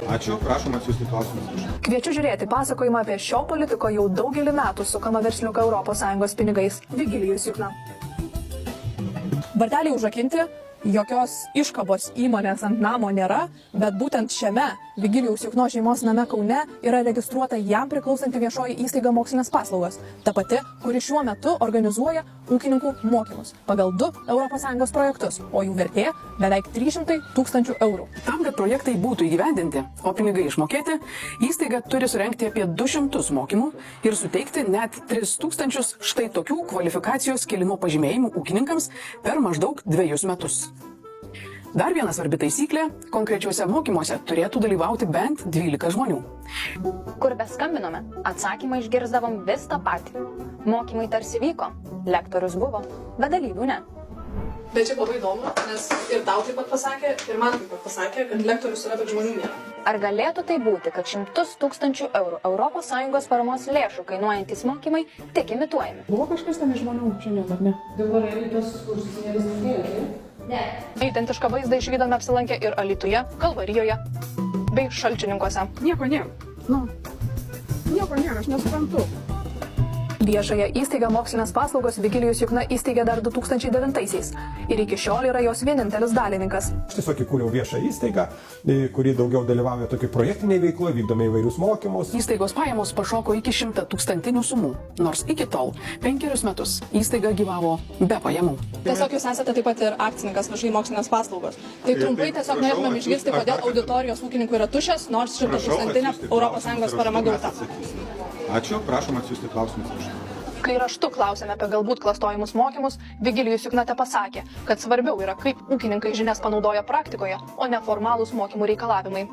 Ačiū, prašom atsiųsti klausimus. Kviečiu žiūrėti pasakojimą apie šio politiko jau daugelį metų sukamą versliuką ES pinigais Vigilijus Jukna. Varteliai užrakinti, jokios iškabos įmonės ant namo nėra, bet būtent šiame Vigilijaus Jukno šeimos name Kaune yra registruota jam priklausanti viešoji įstaiga mokslinės paslaugos. Ta pati, kuri šiuo metu organizuoja ūkininkų mokymus pagal 2 ES projektus, o jų vertė beveik 300 000 eurų. Tam, kad projektai būtų įgyvendinti, o pinigai išmokėti, įstaiga turi surengti apie 200 mokymų ir suteikti net 3000 štai tokių kvalifikacijos kėlimo pažymėjimų ūkininkams per maždaug 2 metus. Dar viena svarbi taisyklė – konkrečiuose mokymuose turėtų dalyvauti bent 12 žmonių. Kur beskambinome, atsakymą išgirsdavom vis tą patį. Mokymai tarsi vyko, lektorius buvo, bet dalyvių ne. Bet čia labai įdomu, nes ir tau taip pat pasakė, ir man taip pat pasakė, kad lektorius yra, bet žmonių nėra. Ar galėtų tai būti, kad 100 000 eurų ES paramos lėšų kainuojantis mokymai tik imituojami? Buvo kažkas ten iš žmonių šiandien, ar ne? Dabar elitos užsisinėlis nukėlė. Ne. Identišką vaizdą išvydome apsilankę ir Alytuje, Kalvarijoje bei Šalčininkuose. Nieko nėra. Nieko nėra, aš nesuprantu. Viešąją įstaigą mokslinės paslaugos Vigilijus Jukna įsteigė dar 2009-aisiais ir iki šiol yra jos vienintelis dalininkas. Aš tiesiog įkūriau viešą įstaigą, kuri daugiau dalyvauja tokiai projektiniai veikloje, vykdome įvairius mokymus. Įstaigos pajamos pašoko iki 100 000 sumų, nors iki tol 5 metus įstaiga gyvavo be pajamų. Tiesiog jūs esate taip pat ir akcininkas viešai mokslinės paslaugos. Tai trumpai tiesiog norėtumėm išgirsti, kodėl auditorijos ūkininkų yra tuščias, nors 100 000 ES parama gauta. Ačiū, prašom atsiųsti klausimus. Kai raštu klausėme apie galbūt klastojimus mokymus, Vigilijus Jukna pasakė, kad svarbiau yra, kaip ūkininkai žinias panaudoja praktikoje, o ne formalūs mokymų reikalavimai.